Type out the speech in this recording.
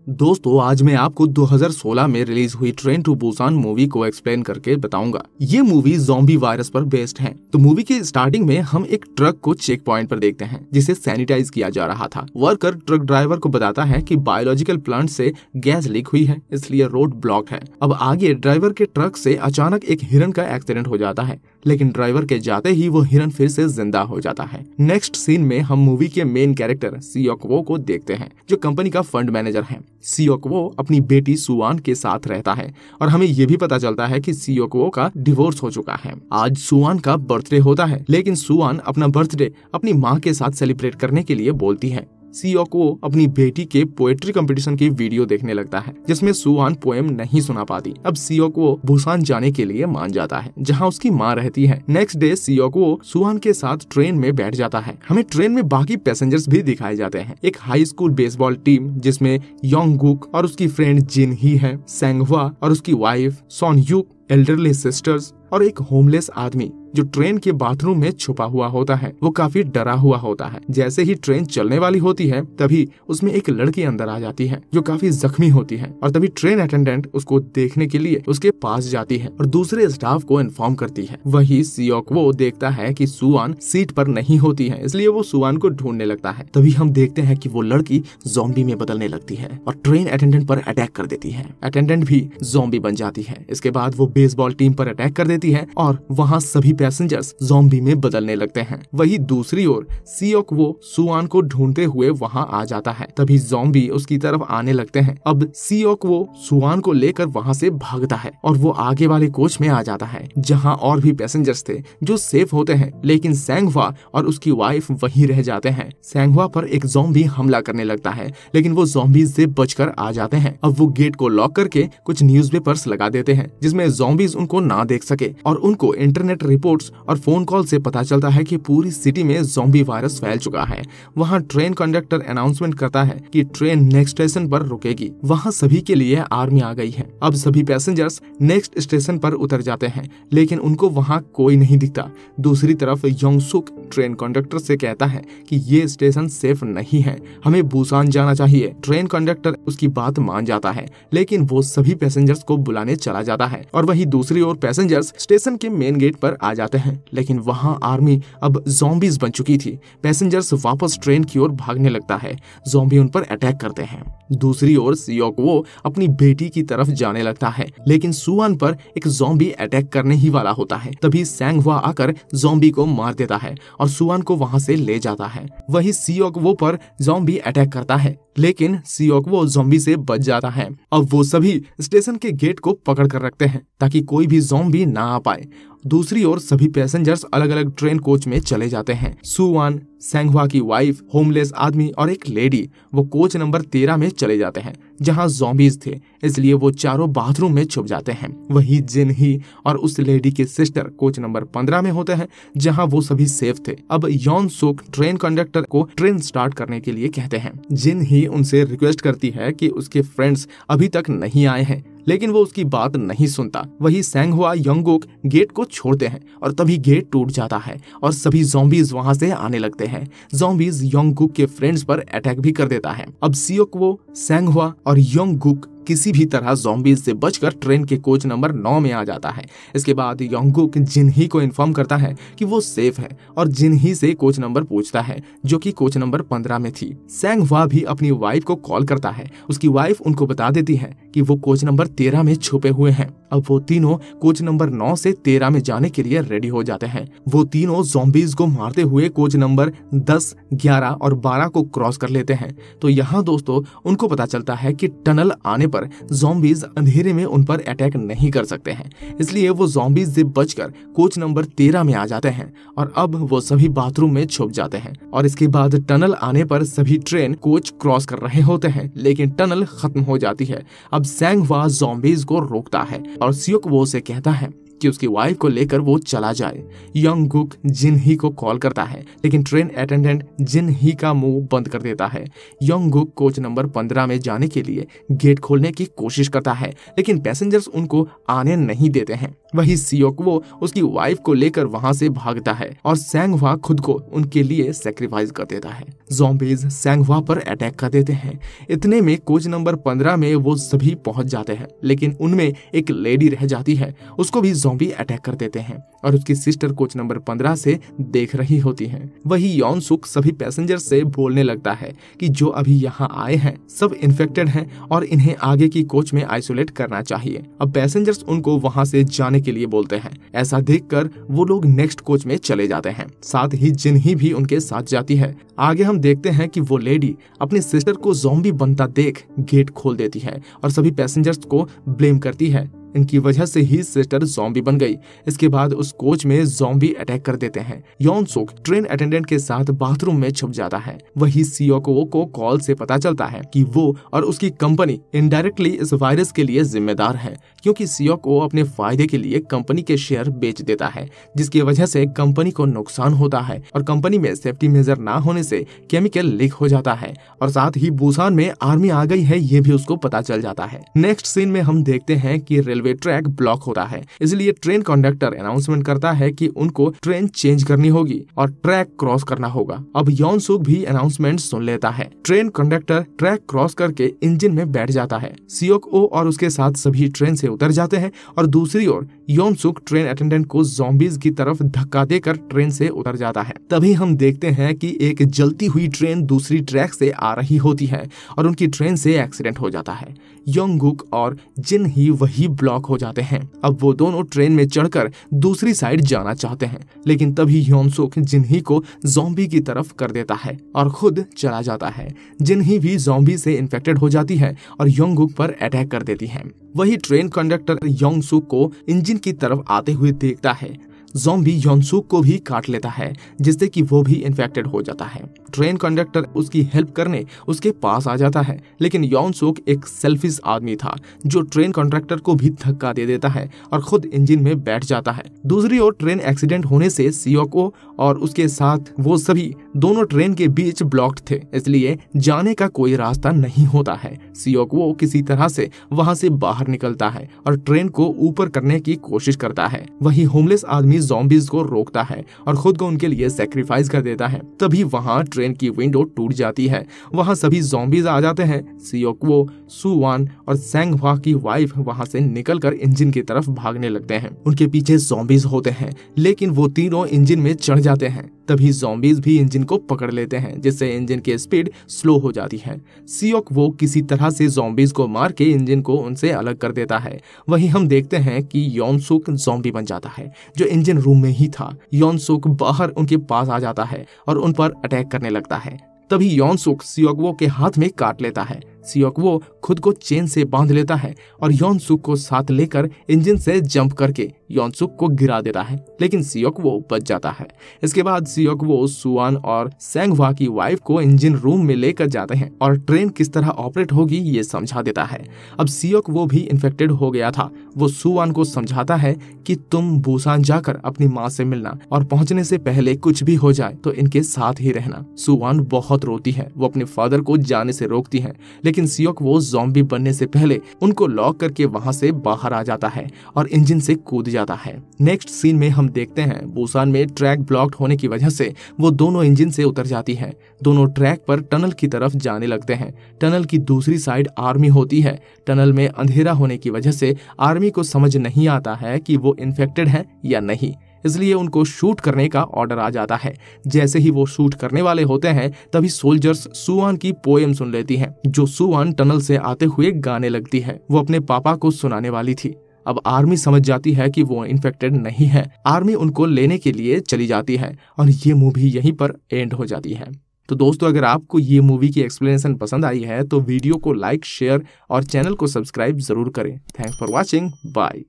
दोस्तों आज मैं आपको 2016 में रिलीज हुई ट्रेन टू बुसान मूवी को एक्सप्लेन करके बताऊंगा। ये मूवी ज़ॉम्बी वायरस पर बेस्ड है। तो मूवी के स्टार्टिंग में हम एक ट्रक को चेक पॉइंट पर देखते हैं जिसे सैनिटाइज किया जा रहा था। वर्कर ट्रक ड्राइवर को बताता है कि बायोलॉजिकल प्लांट से गैस लीक हुई है, इसलिए रोड ब्लॉक्ड है। अब आगे ड्राइवर के ट्रक से अचानक एक हिरन का एक्सीडेंट हो जाता है, लेकिन ड्राइवर के जाते ही वो हिरन फिर से जिंदा हो जाता है। नेक्स्ट सीन में हम मूवी के मेन कैरेक्टर सियोक्वो को देखते हैं जो कंपनी का फंड मैनेजर है। सियोक्वो अपनी बेटी सुआन के साथ रहता है और हमें ये भी पता चलता है कि सियोक्वो का डिवोर्स हो चुका है। आज सुआन का बर्थडे होता है, लेकिन सुआन अपना बर्थडे अपनी माँ के साथ सेलिब्रेट करने के लिए बोलती है। सियोक्वो अपनी बेटी के पोएट्री कंपटीशन की वीडियो देखने लगता है जिसमें सुआन पोएम नहीं सुना पाती। अब सियोक्वो बुसान जाने के लिए मान जाता है जहां उसकी माँ रहती है। नेक्स्ट डे सियोक्वो सुआन के साथ ट्रेन में बैठ जाता है। हमें ट्रेन में बाकी पैसेंजर्स भी दिखाए जाते हैं। एक हाई स्कूल बेसबॉल टीम जिसमें योंगगुक और उसकी फ्रेंड जिन ही है, सेंगवा और उसकी वाइफ सोनयुक, एल्डरली सिस्टर्स और एक होमलेस आदमी जो ट्रेन के बाथरूम में छुपा हुआ होता है। वो काफी डरा हुआ होता है। जैसे ही ट्रेन चलने वाली होती है तभी उसमें एक लड़की अंदर आ जाती है जो काफी जख्मी होती है और तभी ट्रेन अटेंडेंट उसको देखने के लिए उसके पास जाती है और दूसरे स्टाफ को इन्फॉर्म करती है। वही सियोक्वो देखता है कि सुआन सीट पर नहीं होती है, इसलिए वो सुआन को ढूंढने लगता है। तभी हम देखते हैं कि वो लड़की ज़ॉम्बी में बदलने लगती है और ट्रेन अटेंडेंट पर अटैक कर देती है। अटेंडेंट भी ज़ॉम्बी बन जाती है। इसके बाद वो बेसबॉल टीम पर अटैक कर देती है और वहाँ सभी पैसेंजर्स ज़ॉम्बी में बदलने लगते हैं। वही दूसरी ओर सियोक्वो सुआन को ढूंढते हुए वहाँ आ जाता है। तभी ज़ॉम्बी उसकी तरफ आने लगते हैं। अब सियोक्वो सुआन को लेकर वहाँ से भागता है और वो आगे वाले कोच में आ जाता है जहाँ और भी पैसेंजर्स थे जो सेफ होते हैं, लेकिन सेंगवा और उसकी वाइफ वहीं रह जाते हैं। सेंगवा पर एक ज़ॉम्बी हमला करने लगता है, लेकिन वो ज़ॉम्बी से बचकर आ जाते हैं। अब वो गेट को लॉक करके कुछ न्यूज़पेपर्स लगा देते हैं जिसमें ज़ॉम्बीज उनको ना देख सके और उनको इंटरनेट रिपोर्ट्स और फोन कॉल से पता चलता है कि पूरी सिटी में ज़ॉम्बी वायरस फैल चुका है। वहाँ ट्रेन कंडक्टर अनाउंसमेंट करता है कि ट्रेन नेक्स्ट स्टेशन पर रुकेगी। वहाँ सभी के लिए आर्मी आ गई है। अब सभी पैसेंजर्स नेक्स्ट स्टेशन पर उतर जाते हैं, लेकिन उनको वहाँ कोई नहीं दिखता। दूसरी तरफ योंगसुक ट्रेन कंडक्टर से कहता है कि ये स्टेशन सेफ नहीं है, हमें बुसान जाना चाहिए। ट्रेन कंडक्टर उसकी बात मान जाता है, लेकिन वो सभी पैसेंजर्स को बुलाने चला जाता है और वही दूसरी ओर पैसेंजर्स स्टेशन के मेन गेट पर आ जाते हैं, लेकिन वहाँ आर्मी अब ज़ॉम्बीज बन चुकी थी। पैसेंजर्स वापस ट्रेन की ओर भागने लगता है। ज़ॉम्बी उन पर अटैक करते हैं। दूसरी ओर सियोक्वो अपनी बेटी की तरफ जाने लगता है, लेकिन सुआन पर एक ज़ॉम्बी अटैक करने ही वाला होता है। तभी सेंगवा आकर ज़ॉम्बी को मार देता है और सुआन को वहाँ से ले जाता है। वही सियोक्वो पर ज़ॉम्बी अटैक करता है, लेकिन सियोक्वो ज़ॉम्बी से बच जाता है। अब वो सभी स्टेशन के गेट को पकड़ कर रखते हैं ताकि कोई भी ज़ॉम्बी ना आ पाए। दूसरी ओर सभी पैसेंजर्स अलग अलग ट्रेन कोच में चले जाते हैं। सुआन, सेंगवा की वाइफ, होमलेस आदमी और एक लेडी वो कोच नंबर 13 में चले जाते हैं जहां ज़ॉम्बीज थे, इसलिए वो चारों बाथरूम में छुप जाते हैं। वही जिन ही और उस लेडी के सिस्टर कोच नंबर 15 में होते हैं जहां वो सभी सेफ थे। अब योंगसुक ट्रेन कंडक्टर को ट्रेन स्टार्ट करने के लिए कहते हैं। जिन ही उनसे रिक्वेस्ट करती है कि उसके फ्रेंड्स अभी तक नहीं आए हैं, लेकिन वो उसकी बात नहीं सुनता। वही सेंगवा योंगगुक गेट को छोड़ते हैं और तभी गेट टूट जाता है और सभी ज़ॉम्बीज वहां से आने लगते हैं। ज़ॉम्बीज योंगगुक के फ्रेंड्स पर अटैक भी कर देता है। अब सियोक्वो, सेंगवा और योंगगुक किसी भी तरह ज़ॉम्बीज से बचकर ट्रेन के कोच नंबर 9 में आ जाता है। इसके बाद योंगगुक जिनही को इन्फॉर्म करता है कि वो सेफ है और जिनही से कोच नंबर पूछता है जो कि कोच नंबर 15 में थी। सेंगवा भी अपनी वाइफ को कॉल करता है। उसकी वाइफ उनको बता देती है कि वो कोच नंबर 13 में छुपे हुए हैं। अब वो तीनों कोच नंबर 9 से 13 में जाने के लिए रेडी हो जाते हैं। वो तीनों ज़ॉम्बीज को मारते हुए कोच नंबर 10, 11 और 12 को क्रॉस कर लेते हैं। तो यहाँ दोस्तों उनको पता चलता है कि टनल आने पर ज़ॉम्बीज अंधेरे में उन पर अटैक नहीं कर सकते हैं, इसलिए वो ज़ॉम्बीज से बचकर कोच नंबर 13 में आ जाते हैं और अब वो सभी बाथरूम में छुप जाते हैं। और इसके बाद टनल आने पर सभी ट्रेन कोच क्रॉस कर रहे होते हैं, लेकिन टनल खत्म हो जाती है। अब सेंगवा ज़ॉम्बीज को रोकता है और सियोक्वो से कहता है कि उसकी वाइफ को लेकर वो चला जाए। योंगगुक जिनही को कॉल करता है, लेकिन ट्रेन अटेंडेंट जिनही का मुंह बंद कर देता है। योंगगुक कोच नंबर 15 में जाने के लिए गेट खोलने की कोशिश करता है, लेकिन पैसेंजर्स उनको आने नहीं देते हैं। वही सियोक वो उसकी वाइफ को लेकर वहाँ से भागता है और सैंगवा खुद को उनके लिए सैक्रिफाइस कर देता है। ज़ॉम्बीज सैंगवा पर अटैक कर देते हैं। इतने में कोच नंबर 15 में वो सभी पहुंच जाते हैं, लेकिन उनमें एक लेडी रह जाती है, उसको भी ज़ॉम्बी अटैक कर देते हैं और उसकी सिस्टर कोच नंबर 15 से देख रही होती है। वही यॉन सुक सभी पैसेंजर से बोलने लगता है कि जो अभी यहाँ आए हैं सब इन्फेक्टेड हैं और इन्हें आगे की कोच में आइसोलेट करना चाहिए। अब पैसेंजर्स उनको वहाँ से जाने के लिए बोलते हैं। ऐसा देखकर वो लोग नेक्स्ट कोच में चले जाते हैं, साथ ही जिन्ही भी उनके साथ जाती है। आगे हम देखते हैं कि वो लेडी अपनी सिस्टर को ज़ॉम्बी बनता देख गेट खोल देती है और सभी पैसेंजर्स को ब्लेम करती है, इनकी वजह से ही सिस्टर ज़ॉम्बी बन गई। इसके बाद उस कोच में ज़ॉम्बी अटैक कर देते हैं। यॉन सुक ट्रेन अटेंडेंट के साथ बाथरूम में छुप जाता है। वही सियोको को कॉल से पता चलता है कि वो और उसकी कंपनी इनडायरेक्टली इस वायरस के लिए जिम्मेदार है, क्योंकि सियोको अपने फायदे के लिए कंपनी के शेयर बेच देता है, जिसकी वजह से कंपनी को नुकसान होता है और कंपनी में सेफ्टी मेजर ना होने से केमिकल लीक हो जाता है और साथ ही बुसान में आर्मी आ गई है ये भी उसको पता चल जाता है। नेक्स्ट सीन में हम देखते हैं कि रेलवे ट्रैक ब्लॉक होता है, इसलिए ट्रेन कंडक्टर अनाउंसमेंट करता है कि उनको ट्रेन चेंज करनी होगी और ट्रैक क्रॉस करना होगा। अब यॉन सुक भी अनाउंसमेंट सुन लेता है। ट्रेन कंडक्टर ट्रैक क्रॉस करके इंजन में बैठ जाता है। सियोको और उसके साथ सभी ट्रेन से उतर जाते हैं और दूसरी ओर यॉन सुक ट्रेन अटेंडेंट को ज़ॉम्बीज की तरफ धक्का देकर ट्रेन से उतर जाता है। तभी हम देखते हैं कि एक जलती हुई ट्रेन दूसरी ट्रैक से आ रही होती है और उनकी ट्रेन से एक्सीडेंट हो जाता है। योंगुक और जिन ही वही ब्लॉक हो जाते हैं। अब वो दोनों ट्रेन में चढ़कर दूसरी साइड जाना चाहते हैं, लेकिन तभी यॉन सुक जिन्ही को ज़ॉम्बी की तरफ कर देता है और खुद चला जाता है। जिन्ही भी ज़ॉम्बी से इन्फेक्टेड हो जाती है और योंगुक पर अटैक कर देती है। वही ट्रेन कंडक्टर यॉन सुक को इंजन की तरफ आते हुए देखता है। ज़ॉम्बी यॉन सुक को भी काट लेता है, जिससे कि वो भी इन्फेक्टेड हो जाता है। ट्रेन कंडक्टर उसकी हेल्प करने उसके पास आ जाता है, लेकिन यॉन सुक एक सेल्फिश आदमी था जो ट्रेन कंडक्टर को भी धक्का दे देता है और खुद इंजन में बैठ जाता है। दूसरी ओर ट्रेन एक्सीडेंट होने से सियोको और उसके साथ वो सभी दोनों ट्रेन के बीच ब्लॉक्ड थे, इसलिए जाने का कोई रास्ता नहीं होता है। सियोको किसी तरह से वहां से बाहर निकलता है और ट्रेन को ऊपर करने की कोशिश करता है। वही होमलेस आदमी ज़ॉम्बीज को रोकता है और खुद को उनके लिए सैक्रिफाइस कर देता है। तभी वहां ट्रेन की विंडो टूट जाती है। वहां सभी ज़ॉम्बीज आ जाते हैं। सियोको, सुवान और सैंगवा की वाइफ वहां से निकलकर इंजन की तरफ भागने लगते हैं। उनके पीछे ज़ॉम्बीज होते हैं, लेकिन वो तीनों इंजन में चढ़ जाते हैं। तभी ज़ॉम्बीज भी इंजन को पकड़ लेते हैं, जिससे इंजन की स्पीड स्लो हो जाती है। सियोक वो किसी तरह से ज़ॉम्बीज को मार के इंजन को उनसे अलग कर देता है। वहीं हम देखते हैं कि यॉन सुक ज़ॉम्बी बन जाता है, जो इंजन रूम में ही था। यॉन सुक बाहर उनके पास आ जाता है और उन पर अटैक करने लगता है। तभी यॉन सुक सियोको के हाथ में काट लेता है। सियोको खुद को चेन से बांध लेता है और यॉन सुक को साथ लेकर इंजन से जंप करके यॉन सुक को गिरा देता है, लेकिन सियोको बच जाता है। इसके बाद सियोको सुवान और सैंगवा की वाइफ को इंजन रूम में लेकर जाते हैं और ट्रेन किस तरह ऑपरेट होगी ये समझा देता है। अब सियोको भी इन्फेक्टेड हो गया था। वो सुवान को समझाता है कि तुम बुसान जाकर अपनी माँ से मिलना और पहुंचने से पहले कुछ भी हो जाए तो इनके साथ ही रहना। सुवान बहुत रोती है, वो अपने फादर को जाने से रोकती है, लेकिन सियोको ज़ॉम्बी बनने से पहले उनको लॉक करके वहां से बाहर आ जाता है और इंजन से कूद जाता है। नेक्स्ट सीन में हम देखते हैं बुसान में ट्रैक ब्लॉक्ड होने की वजह से वो दोनों इंजन से उतर जाती है। दोनों ट्रैक पर टनल की तरफ जाने लगते हैं। टनल की दूसरी साइड आर्मी होती है। टनल में अंधेरा होने की वजह से आर्मी को समझ नहीं आता है कि वो इन्फेक्टेड है या नहीं, इसलिए उनको शूट करने का ऑर्डर आ जाता है। जैसे ही वो शूट करने वाले होते हैं तभी सोल्जर्स सुवान की पोएम सुन लेती हैं, जो सुवान टनल से आते हुए गाने लगती है। वो अपने पापा को सुनाने वाली थी। अब आर्मी समझ जाती है कि वो इन्फेक्टेड नहीं है। आर्मी उनको लेने के लिए चली जाती है और ये मूवी यहीं पर एंड हो जाती है। तो दोस्तों, अगर आपको ये मूवी की एक्सप्लेनेशन पसंद आई है तो वीडियो को लाइक, शेयर और चैनल को सब्सक्राइब जरूर करें। Thanks for watching. बाय।